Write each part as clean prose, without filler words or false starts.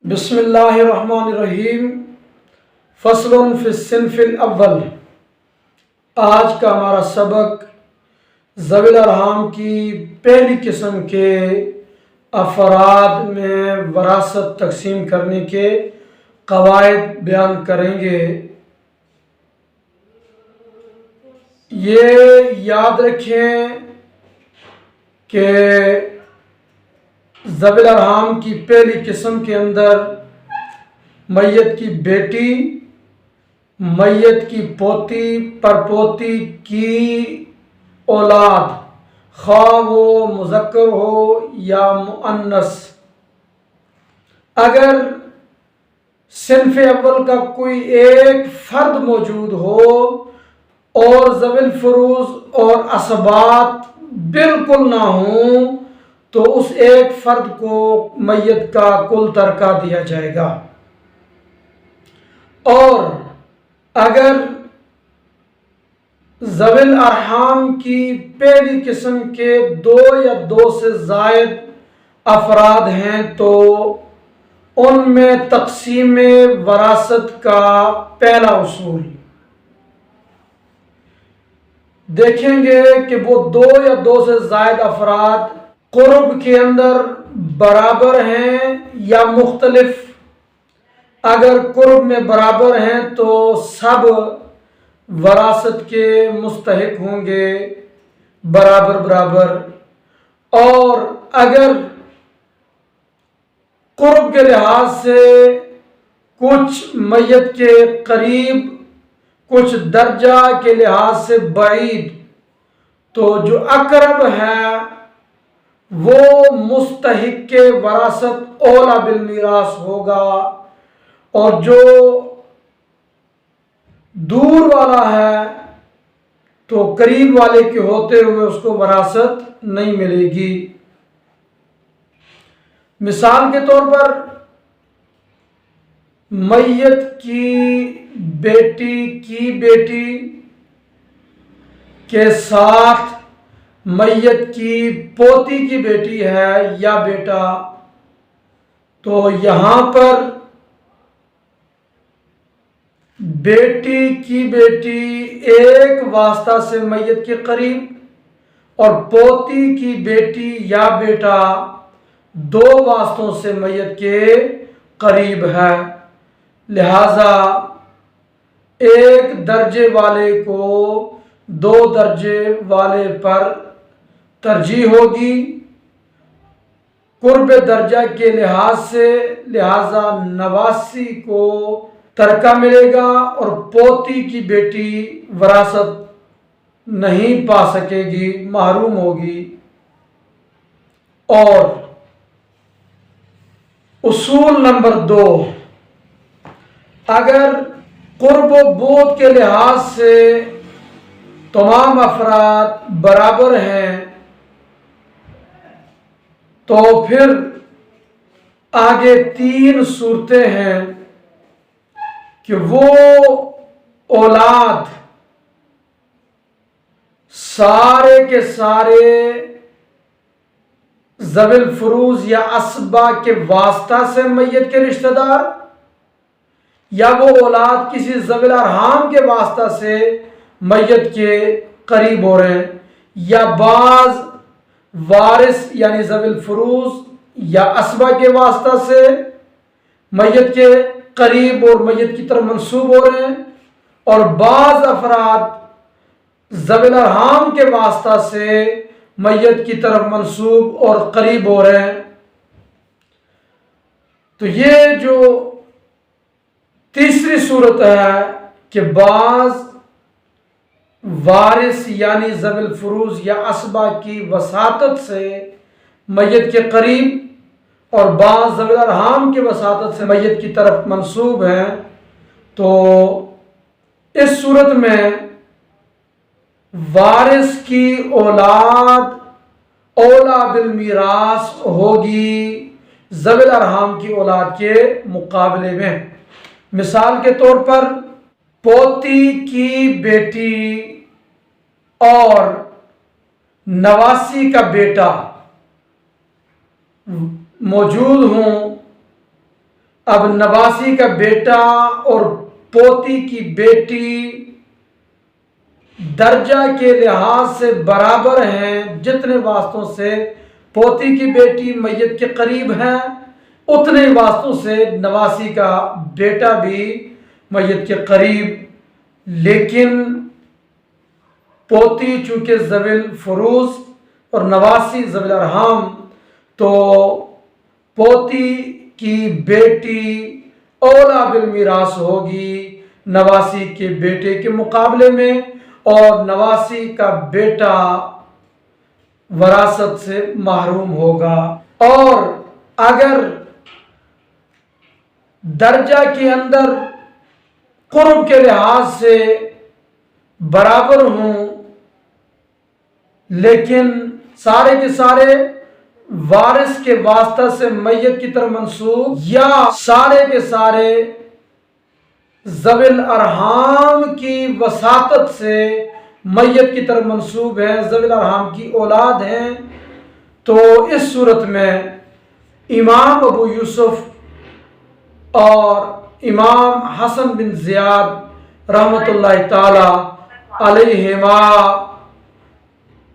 بسم اللہ الرحمن الرحیم۔ فصل فی الصنف الاول۔ آج کا ہمارا سبق ذوی الارحام کی پہلی قسم کے افراد میں وراثت تقسیم کرنے کے قواعد بیان کریں گے۔ یہ یاد رکھیں کہ ذوی الارحام کی پہلی قسم کے اندر میت کی بیٹی، میت کی پوتی، پرپوتی کی اولاد، خواہ وہ مذکر ہو یا مؤنث، اگر صنف اول کا کوئی ایک فرد موجود ہو اور ذوی الفروض اور عصبات بالکل نہ ہوں تو اس ایک فرد کو میت کا کل ترکہ دیا جائے گا، اور اگر ذوی الارحام کی پہلی قسم کے دو یا دو سے زائد افراد ہیں تو ان میں تقسیم وراثت کا پہلا اصول دیکھیں گے کہ وہ دو یا دو سے زائد افراد قرب کے اندر برابر ہیں یا مختلف۔ اگر قرب میں برابر ہیں تو سب وراثت کے مستحق ہوں گے برابر برابر، اور اگر قرب کے لحاظ سے کچھ میت کے قریب، کچھ درجہ کے لحاظ سے بعید، تو جو اقرب ہے وہ مستحق کے وراثت اولا بالمیراث ہوگا، اور جو دور والا ہے تو قریب والے کے ہوتے ہوئے اس کو وراثت نہیں ملے گی۔ مثال کے طور پر میت کی بیٹی کے ساتھ میت کی پوتی کی بیٹی ہے یا بیٹا، تو یہاں پر بیٹی کی بیٹی ایک واسطہ سے میت کے قریب اور پوتی کی بیٹی یا بیٹا دو واسطوں سے میت کے قریب ہے، لہذا ایک درجے والے کو دو درجے والے پر ترجیح ہوگی قرب درجہ کے لحاظ سے، لہذا نواسی کو ترکہ ملے گا اور پوتی کی بیٹی وراثت نہیں پا سکے گی، محروم ہوگی۔ اور اصول نمبر 2، اگر قرب و بعد کے لحاظ سے تمام افراد برابر ہیں تو پھر آگے 3 صورتیں ہیں کہ وہ اولاد سارے کے سارے ذوی الفروض یا اسبا کے واسطہ سے میت کے رشتہ دار، یا وہ اولاد کسی ذوی الارحام کے واسطہ سے میت کے قریب ہو رہے ہیں، یا بعض وارث یعنی ذوی الفروض یا اسبا کے واسطہ سے میت کے قریب اور میت کی طرف منسوب ہو رہے ہیں، اور بعض افراد ذوی الارحام کے واسطہ سے میت کی طرف منسوب اور قریب ہو رہے ہیں۔ تو یہ جو تیسری صورت ہے کہ بعض وارث یعنی ذوی الفروض یا اسبا کی وساطت سے میت کے قریب اور بعض ذوی الارحام کی وساطت سے میت کی طرف منسوب ہیں، تو اس صورت میں وارث کی اولاد اولا بالمیراث ہوگی ذوی الارحام کی اولاد کے مقابلے میں۔ مثال کے طور پر پوتی کی بیٹی اور نواسی کا بیٹا موجود ہوں اب نواسی کا بیٹا اور پوتی کی بیٹی درجہ کے لحاظ سے برابر ہیں، جتنے واسطوں سے پوتی کی بیٹی میت کے قریب ہے اتنے واسطوں سے نواسی کا بیٹا بھی میت کے قریب، لیکن پوتی چونکہ ذوی الفروض اور نواسی ذوی الارحام، تو پوتی کی بیٹی اولا بالمیراث ہوگی نواسی کے بیٹے کے مقابلے میں، اور نواسی کا بیٹا وراثت سے محروم ہوگا۔ اور اگر درجہ کے اندر قرب کے لحاظ سے برابر ہوں لیکن سارے کے سارے وارث کے واسطہ سے میت کی طرف منسوب، یا سارے کے سارے ذوی الارحام کی وساطت سے میت کی طرف منسوب ہیں، ذوی الارحام کی اولاد ہیں، تو اس صورت میں امام ابو یوسف اور امام حسن بن زیاد رحمۃ اللہ تعالی علیہما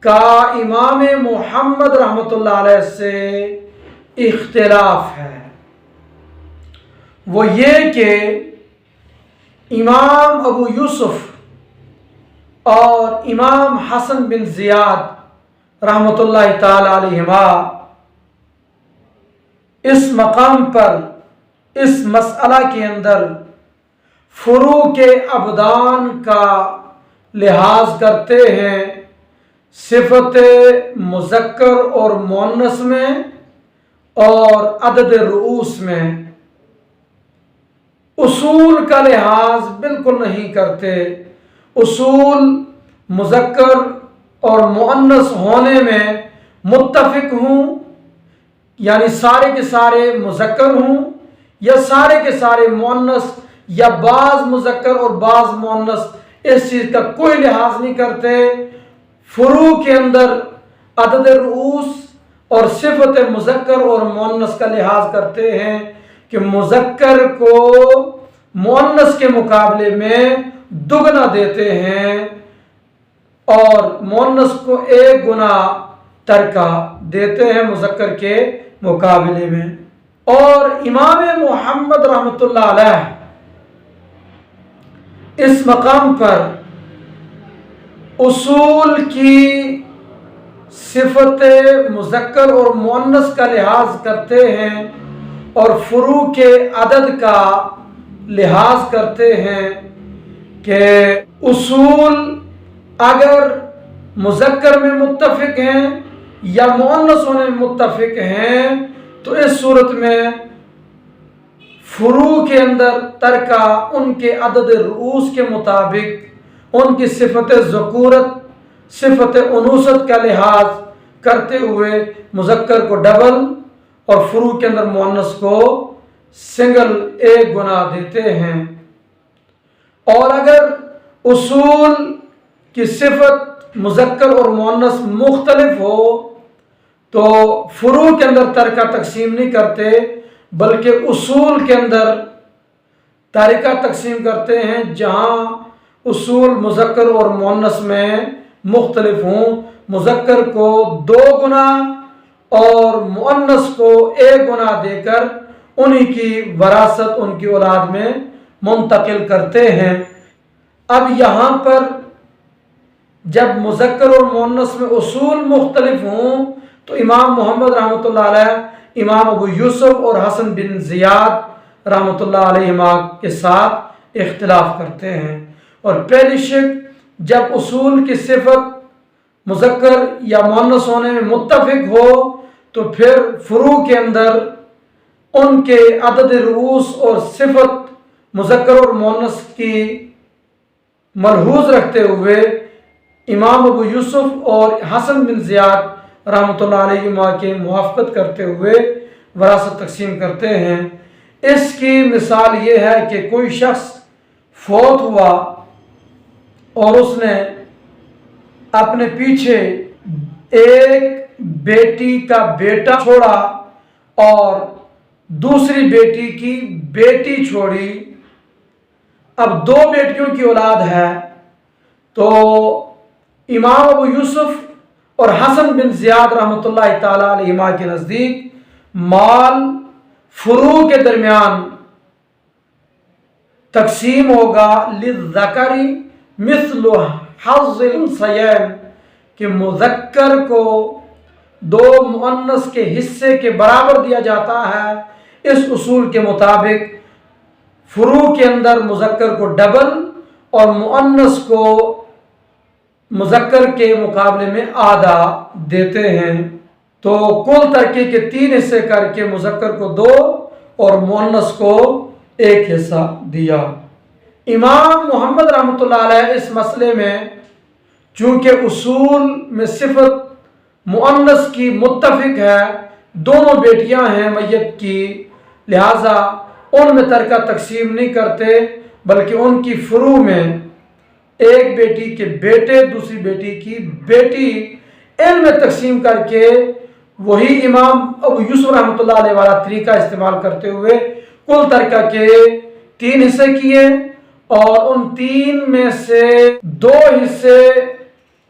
کا امام محمد رحمۃ اللہ علیہ سے اختلاف ہے۔ وہ یہ کہ امام ابو یوسف اور امام حسن بن زیاد رحمۃ اللہ تعالی علیہما اس مقام پر اس مسئلہ کے اندر فروع کے ابدان کا لحاظ کرتے ہیں، صفت مذکر اور مؤنث میں اور عدد رؤوس میں، اصول کا لحاظ بالکل نہیں کرتے۔ اصول مذکر اور مؤنث ہونے میں متفق ہوں، یعنی سارے کے سارے مذکر ہوں یا سارے کے سارے مؤنث، یا بعض مذکر اور بعض مؤنث، اس چیز کا کوئی لحاظ نہیں کرتے۔ فروع کے اندر عدد رؤوس اور صفت مذکر اور مؤنث کا لحاظ کرتے ہیں کہ مذکر کو مؤنث کے مقابلے میں دگنا دیتے ہیں اور مؤنث کو 1 گنا ترکہ دیتے ہیں مذکر کے مقابلے میں۔ اور امام محمد رحمۃ اللہ علیہ اس مقام پر اصول کی صفت مذکر اور مؤنث کا لحاظ کرتے ہیں اور فروع کے عدد کا لحاظ کرتے ہیں کہ اصول اگر مذکر میں متفق ہیں یا مؤنث ہونے میں متفق ہیں تو اس صورت میں فروع کے اندر ترکہ ان کے عدد رؤوس کے مطابق ان کی صفت ذکورت صفت انوثت کا لحاظ کرتے ہوئے مذکر کو ڈبل اور فروع کے اندر مؤنث کو سنگل 1 گنا دیتے ہیں۔ اور اگر اصول کی صفت مذکر اور مؤنث مختلف ہو تو فروع کے اندر ترکہ تقسیم نہیں کرتے بلکہ اصول کے اندر ترکہ تقسیم کرتے ہیں، جہاں اصول مذکر اور مؤنث میں مختلف ہوں، مذکر کو 2 گنا اور مؤنث کو 1 گنا دے کر انہی کی وراثت ان کی اولاد میں منتقل کرتے ہیں۔ اب یہاں پر جب مذکر اور مؤنث میں اصول مختلف ہوں تو امام محمد رحمۃ اللہ علیہ امام ابو یوسف اور حسن بن زیاد رحمۃ اللہ علیہما کے ساتھ اختلاف کرتے ہیں۔ اور پہلی شک جب اصول کی صفت مذکر یا مؤنث ہونے میں متفق ہو تو پھر فروع کے اندر ان کے عدد رؤوس اور صفت مذکر اور مؤنث کی ملحوظ رکھتے ہوئے امام ابو یوسف اور حسن بن زیاد رحمۃ اللہ علیہ کے موافقت کرتے ہوئے وراثت تقسیم کرتے ہیں۔ اس کی مثال یہ ہے کہ کوئی شخص فوت ہوا اور اس نے اپنے پیچھے ایک بیٹی کا بیٹا چھوڑا اور دوسری بیٹی کی بیٹی چھوڑی، اب دو بیٹیوں کی اولاد ہے، تو امام ابو یوسف اور حسن بن زیاد رحمۃ اللہ تعالی علیہما کے نزدیک مال فروع کے درمیان تقسیم ہوگا للذکر مثل حظ الانثیین، کہ مذکر کو دو مؤنث کے حصے کے برابر دیا جاتا ہے۔ اس اصول کے مطابق فروع کے اندر مذکر کو ڈبل اور مؤنث کو مذکر کے مقابلے میں آدھا دیتے ہیں، تو کل ترکے کے 3 حصے کر کے مذکر کو 2 اور مؤنث کو 1 حصہ دیا۔ امام محمد رحمۃ اللہ علیہ اس مسئلے میں چونکہ اصول میں صفت مؤنث کی متفق ہے، دونوں بیٹیاں ہیں میت کی، لہذا ان میں ترکہ تقسیم نہیں کرتے، بلکہ ان کی فروع میں ایک بیٹی کے بیٹے دوسری بیٹی کی بیٹی ان میں تقسیم کر کے وہی امام ابو یوسف رحمۃ اللہ علیہ والا طریقہ استعمال کرتے ہوئے کل ترکہ کے 3 حصے کیے، اور ان 3 میں سے 2 حصے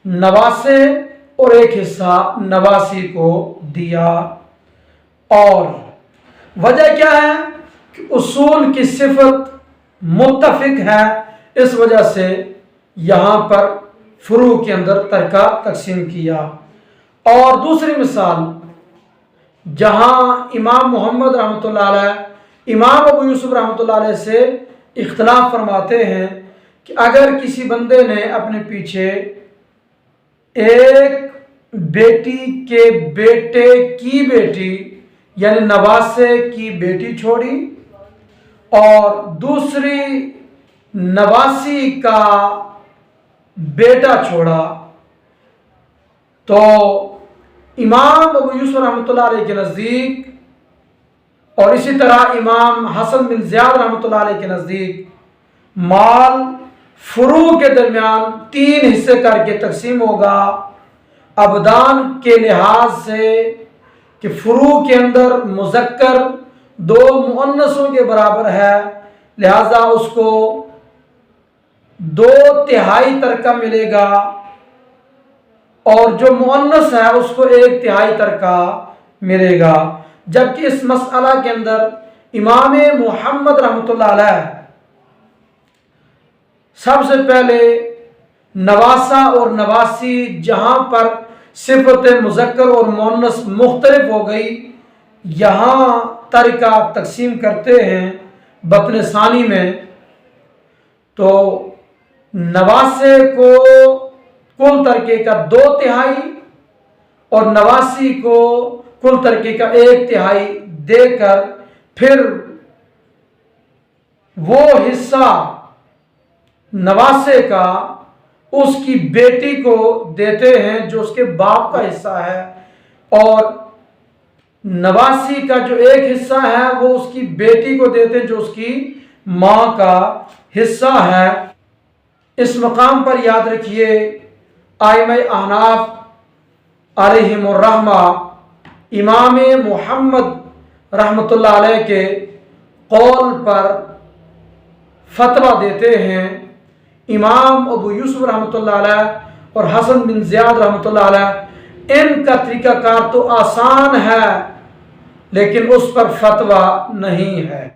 نواسے اور 1 حصہ نواسی کو دیا۔ اور وجہ کیا ہے کہ اصول کی صفت متفق ہے، اس وجہ سے یہاں پر فروع کے اندر ترکہ تقسیم کیا۔ اور دوسری مثال، جہاں امام محمد رحمۃ اللہ علیہ امام ابو یوسف رحمۃ اللہ علیہ سے اختلاف فرماتے ہیں کہ اگر کسی بندے نے اپنے پیچھے ایک بیٹی کے بیٹے کی بیٹی یعنی نواسے کی بیٹی چھوڑی اور دوسری نواسی کا بیٹا چھوڑا، تو امام ابو یوسف رحمۃ اللہ علیہ کے نزدیک اور اسی طرح امام حسن بن زیاد رحمۃ اللہ علیہ کے نزدیک مال فروع کے درمیان 3 حصے کر کے تقسیم ہوگا، ابدان کے لحاظ سے کہ فروع کے اندر مذکر 2 مؤنثوں کے برابر ہے، لہذا اس کو 2/3 ترکہ ملے گا، اور جو مؤنث ہے اس کو 1/3 ترکہ ملے گا۔ جبکہ اس مسئلہ کے اندر امام محمد رحمۃ اللہ علیہ سب سے پہلے نواسا اور نواسی جہاں پر صفت مذکر اور مؤنث مختلف ہو گئی، یہاں ترکہ تقسیم کرتے ہیں بطن ثانی میں، تو نواسے کو کل ترکے کا 2/3 اور نواسی کو کل ترکے کا 1/3 دے کر پھر وہ حصہ نواسے کا اس کی بیٹی کو دیتے ہیں جو اس کے باپ کا حصہ ہے، اور نواسی کا جو 1 حصہ ہے وہ اس کی بیٹی کو دیتے ہیں جو اس کی ماں کا حصہ ہے۔ اس مقام پر یاد رکھیے ائمہ احناف علیہم الرحمہ امام محمد رحمۃ اللہ علیہ کے قول پر فتویٰ دیتے ہیں، امام ابو یوسف رحمۃ اللہ علیہ اور حسن بن زیاد رحمۃ اللہ علیہ ان کا طریقہ کار تو آسان ہے لیکن اس پر فتویٰ نہیں ہے۔